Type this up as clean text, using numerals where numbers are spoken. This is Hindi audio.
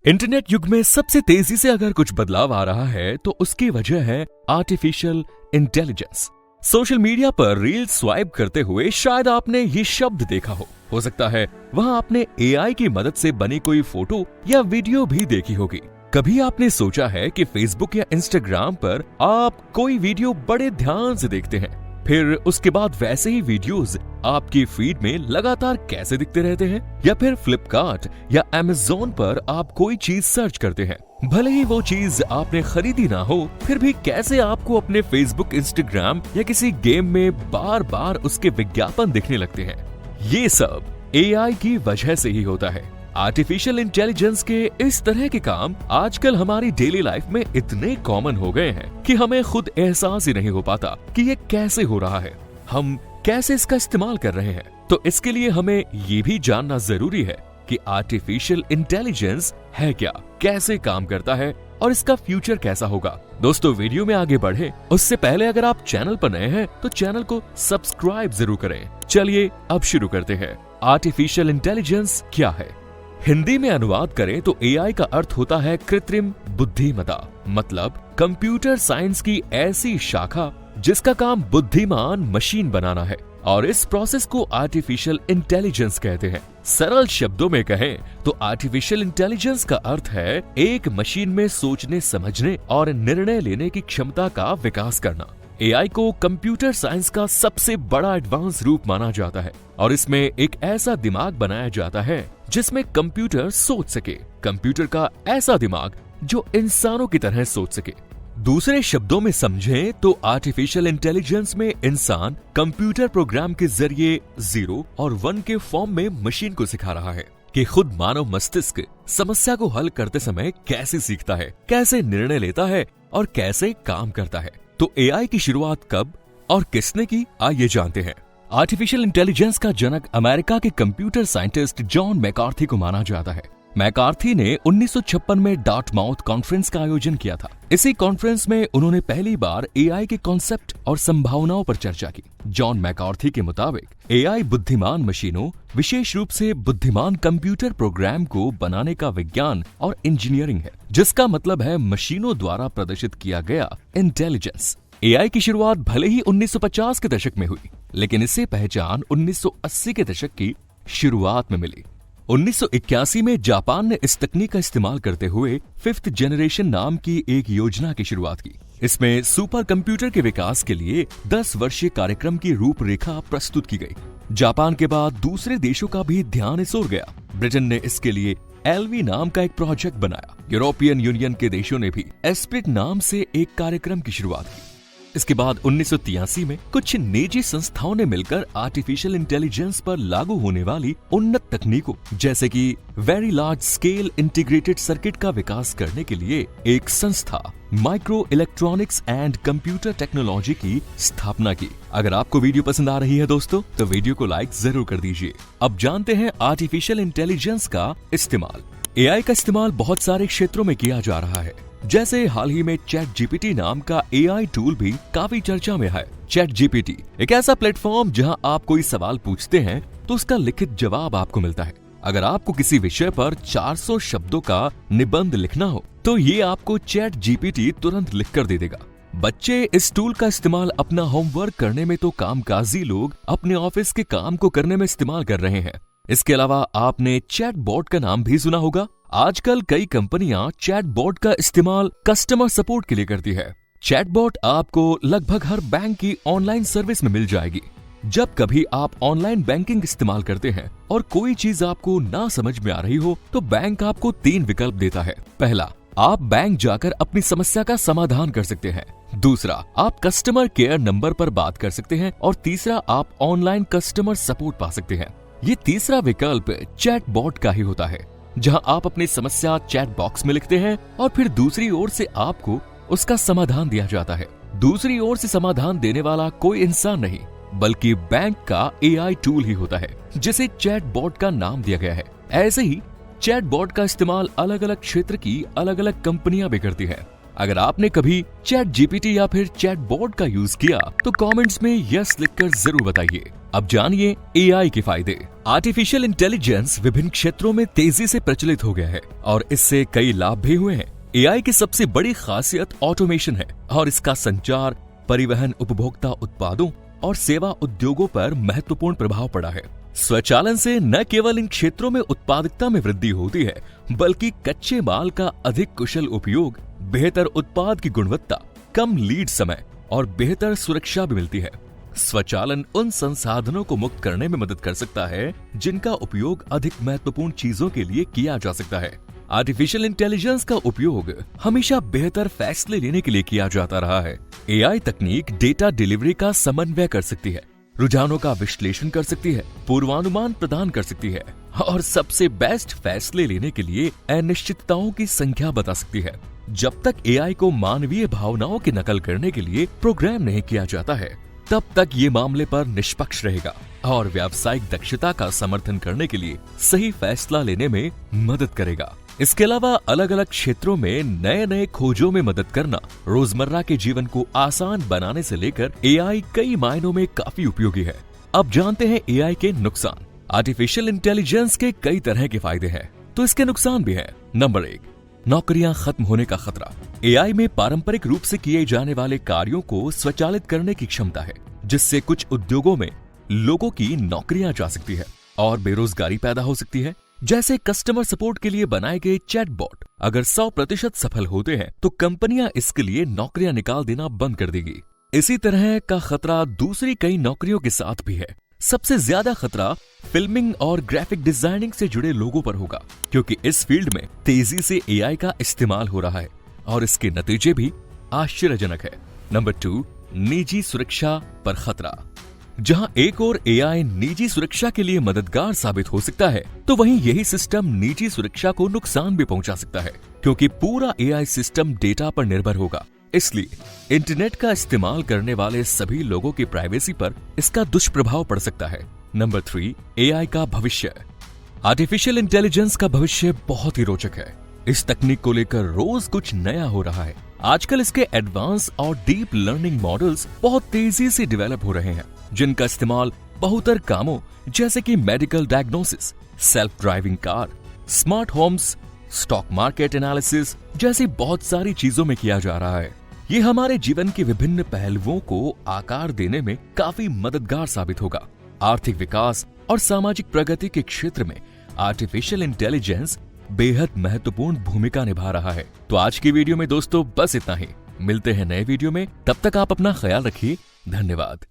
इंटरनेट युग में सबसे तेजी से अगर कुछ बदलाव आ रहा है तो उसकी वजह है आर्टिफिशियल इंटेलिजेंस। सोशल मीडिया पर रील स्वाइप करते हुए शायद आपने ये शब्द देखा हो सकता है वहां आपने एआई की मदद से बनी कोई फोटो या वीडियो भी देखी होगी। कभी आपने सोचा है कि फेसबुक या इंस्टाग्राम पर आप कोई वीडियो बड़े ध्यान से देखते हैं, फिर उसके बाद वैसे ही वीडियोस आपकी फीड में लगातार कैसे दिखते रहते हैं? या फिर फ्लिपकार्ट या अमेज़न पर आप कोई चीज सर्च करते हैं, भले ही वो चीज आपने खरीदी ना हो, फिर भी कैसे आपको अपने फेसबुक, इंस्टाग्राम या किसी गेम में बार बार उसके विज्ञापन दिखने लगते हैं। ये सब एआई की वजह से ही होता है। आर्टिफिशियल इंटेलिजेंस के इस तरह के काम आजकल हमारी डेली लाइफ में इतने कॉमन हो गए हैं कि हमें खुद एहसास ही नहीं हो पाता कि ये कैसे हो रहा है, हम कैसे इसका इस्तेमाल कर रहे हैं। तो इसके लिए हमें ये भी जानना जरूरी है कि आर्टिफिशियल इंटेलिजेंस है क्या, कैसे काम करता है और इसका फ्यूचर कैसा होगा। दोस्तों, वीडियो में आगे बढ़े उससे पहले अगर आप चैनल पर नए हैं तो चैनल को सब्सक्राइब जरूर करें। चलिए अब शुरू करते हैं। आर्टिफिशियल इंटेलिजेंस क्या है? हिंदी में अनुवाद करें तो एआई का अर्थ होता है कृत्रिम बुद्धिमत्ता, मतलब कंप्यूटर साइंस की ऐसी शाखा जिसका काम बुद्धिमान मशीन बनाना है, और इस प्रोसेस को आर्टिफिशियल इंटेलिजेंस कहते हैं। सरल शब्दों में कहें तो आर्टिफिशियल इंटेलिजेंस का अर्थ है एक मशीन में सोचने, समझने और निर्णय लेने की क्षमता का विकास करना। एआई को कंप्यूटर साइंस का सबसे बड़ा एडवांस रूप माना जाता है और इसमें एक ऐसा दिमाग बनाया जाता है जिसमें कंप्यूटर सोच सके, कंप्यूटर का ऐसा दिमाग जो इंसानों की तरह सोच सके। दूसरे शब्दों में समझें तो आर्टिफिशियल इंटेलिजेंस में इंसान कंप्यूटर प्रोग्राम के जरिए 0 और 1 के फॉर्म में मशीन को सिखा रहा है कि खुद मानव मस्तिष्क समस्या को हल करते समय कैसे सीखता है, कैसे निर्णय लेता है और कैसे काम करता है। तो एआई की शुरुआत कब और किसने की, आइए जानते हैं। आर्टिफिशियल इंटेलिजेंस का जनक अमेरिका के कंप्यूटर साइंटिस्ट जॉन मैकार्थी को माना जाता है। मैकार्थी ने 1956 में डार्टमाउथ कॉन्फ्रेंस का आयोजन किया था। इसी कॉन्फ्रेंस में उन्होंने पहली बार एआई के कॉन्सेप्ट और संभावनाओं पर चर्चा की। जॉन मैकार्थी के मुताबिक एआई बुद्धिमान मशीनों, विशेष रूप से बुद्धिमान कंप्यूटर प्रोग्राम को बनाने का विज्ञान और इंजीनियरिंग है, जिसका मतलब है मशीनों द्वारा प्रदर्शित किया गया इंटेलिजेंस। एआई की शुरुआत भले ही 1950 के दशक में हुई, लेकिन इसे पहचान 1980 के दशक की शुरुआत में मिली। 1981 में जापान ने इस तकनीक का इस्तेमाल करते हुए 5th जनरेशन नाम की एक योजना की शुरुआत की। इसमें सुपर कंप्यूटर के विकास के लिए 10 वर्षीय कार्यक्रम की रूपरेखा प्रस्तुत की गई। जापान के बाद दूसरे देशों का भी ध्यान इस ओर गया। ब्रिटेन ने इसके लिए एलवी नाम का एक प्रोजेक्ट बनाया। यूरोपियन यूनियन के देशों ने भी एस्पिरिट नाम से एक कार्यक्रम की शुरुआत की। इसके बाद 1983 में कुछ निजी संस्थाओं ने मिलकर आर्टिफिशियल इंटेलिजेंस पर लागू होने वाली उन्नत तकनीकों जैसे कि very large scale integrated circuit का विकास करने के लिए एक संस्था micro electronics and computer technology की स्थापना की। अगर आपको वीडियो पसंद आ रही है दोस्तों, तो वीडियो को लाइक जरूर कर दीजिए। अब जानते हैं आर्टिफिशियल इंटेलिजेंस का इस्तेमाल। एआई का इस्तेमाल बहुत सारे क्षेत्रों में किया जा रहा है, जैसे हाल ही में चैट जीपीटी नाम का एआई टूल भी काफी चर्चा में है। चैट जीपीटी एक ऐसा प्लेटफॉर्म जहां आप कोई सवाल पूछते हैं तो उसका लिखित जवाब आपको मिलता है। अगर आपको किसी विषय पर 400 शब्दों का निबंध लिखना हो तो ये आपको चैट जीपीटी तुरंत लिखकर दे देगा। बच्चे इस टूल का इस्तेमाल अपना होमवर्क करने में तो कामकाजी लोग अपने ऑफिस के काम को करने में इस्तेमाल कर रहे हैं। इसके अलावा आपने चैट बॉट का नाम भी सुना होगा। आजकल कई कंपनियां चैट बॉट का इस्तेमाल कस्टमर सपोर्ट के लिए करती है। चैट बॉट आपको लगभग हर बैंक की ऑनलाइन सर्विस में मिल जाएगी। जब कभी आप ऑनलाइन बैंकिंग इस्तेमाल करते हैं और कोई चीज आपको ना समझ में आ रही हो तो बैंक आपको 3 विकल्प देता है। पहला, आप बैंक जाकर अपनी समस्या का समाधान कर सकते हैं। दूसरा, आप कस्टमर केयर नंबर पर बात कर सकते हैं और तीसरा, आप ऑनलाइन कस्टमर सपोर्ट पा सकते हैं। ये तीसरा विकल्प चैट बॉट का ही होता है, जहां आप अपनी समस्या चैट बॉक्स में लिखते हैं और फिर दूसरी ओर से आपको उसका समाधान दिया जाता है। दूसरी ओर से समाधान देने वाला कोई इंसान नहीं, बल्कि बैंक का एआई टूल ही होता है, जिसे चैट बॉट का नाम दिया गया है। ऐसे ही चैट बॉट का इस्तेमाल अलग अलग क्षेत्र की अलग अलग कंपनियां भी करती हैं। अगर आपने कभी चैट जीपीटी या फिर चैट बॉट का यूज किया तो कमेंट्स में यस लिखकर जरूर बताइए। अब जानिए एआई के फायदे। आर्टिफिशियल इंटेलिजेंस विभिन्न क्षेत्रों में तेजी से प्रचलित हो गया है और इससे कई लाभ भी हुए हैं। एआई की सबसे बड़ी खासियत ऑटोमेशन है और इसका संचार, परिवहन, उपभोक्ता उत्पादों और सेवा उद्योगों पर महत्वपूर्ण प्रभाव पड़ा है। स्वचालन से न केवल इन क्षेत्रों में उत्पादकता में वृद्धि होती है, बल्कि कच्चे माल का अधिक कुशल उपयोग, बेहतर उत्पाद की गुणवत्ता, कम लीड समय और बेहतर सुरक्षा भी मिलती है। स्वचालन उन संसाधनों को मुक्त करने में मदद कर सकता है जिनका उपयोग अधिक महत्वपूर्ण चीजों के लिए किया जा सकता है। आर्टिफिशियल इंटेलिजेंस का उपयोग हमेशा बेहतर फैसले लेने के लिए किया जाता रहा है। एआई तकनीक डेटा डिलीवरी का समन्वय कर सकती है, रुझानों का विश्लेषण कर सकती है, पूर्वानुमान प्रदान कर सकती है और सबसे बेस्ट फैसले लेने के लिए अनिश्चितताओं की संख्या बता सकती है। जब तक एआई को मानवीय भावनाओं की नकल करने के लिए प्रोग्राम नहीं किया जाता है, तब तक ये मामले पर निष्पक्ष रहेगा और व्यावसायिक दक्षता का समर्थन करने के लिए सही फैसला लेने में मदद करेगा। इसके अलावा अलग अलग क्षेत्रों में नए नए खोजों में मदद करना, रोजमर्रा के जीवन को आसान बनाने से लेकर एआई कई मायनों में काफी उपयोगी है। अब जानते हैं एआई के नुकसान। आर्टिफिशियल इंटेलिजेंस के कई तरह के फायदे हैं, तो इसके नुकसान भी हैं। नंबर 1, नौकरियां खत्म होने का खतरा। एआई में पारंपरिक रूप से किए जाने वाले कार्यों को स्वचालित करने की क्षमता है, जिससे कुछ उद्योगों में लोगों की नौकरियां जा सकती है और बेरोजगारी पैदा हो सकती है। जैसे कस्टमर सपोर्ट के लिए बनाए गए चैटबॉट अगर 100% सफल होते हैं तो कंपनियां इसके लिए नौकरियां निकाल देना बंद कर देगी। इसी तरह का खतरा दूसरी कई नौकरियों के साथ भी है। सबसे ज्यादा खतरा फिल्मिंग और ग्राफिक डिजाइनिंग से जुड़े लोगों पर होगा, क्योंकि इस फील्ड में तेजी से एआई का इस्तेमाल हो रहा है और इसके नतीजे भी आश्चर्यजनक है। नंबर 2, निजी सुरक्षा पर खतरा। जहां एक और एआई निजी सुरक्षा के लिए मददगार साबित हो सकता है, तो वहीं यही सिस्टम निजी सुरक्षा को नुकसान भी पहुंचा सकता है, क्योंकि पूरा एआई सिस्टम डेटा पर निर्भर होगा। इसलिए इंटरनेट का इस्तेमाल करने वाले सभी लोगों की प्राइवेसी पर इसका दुष्प्रभाव पड़ सकता है। नंबर 3, एआई का भविष्य। आर्टिफिशियल इंटेलिजेंस का भविष्य बहुत ही रोचक है। इस तकनीक को लेकर रोज कुछ नया हो रहा है। आजकल इसके एडवांस और डीप लर्निंग मॉडल्स बहुत तेजी से डेवलप हो रहे हैं, जिनका इस्तेमाल बहुतर कामों जैसे कि medical diagnosis, self driving car, smart homes, stock market analysis जैसी बहुत सारी चीजों में किया जा रहा है। ये हमारे जीवन के विभिन्न पहलुओं को आकार देने में काफी मददगार साबित होगा। आर्थिक विकास और सामाजिक प्रगति के क्षेत्र में आर्टिफिशियल इंटेलिजेंस बेहद महत्वपूर्ण भूमिका निभा रहा है। तो आज की वीडियो में दोस्तों बस इतना ही। मिलते हैं नए वीडियो में, तब तक आप अपना ख्याल रखिए। धन्यवाद।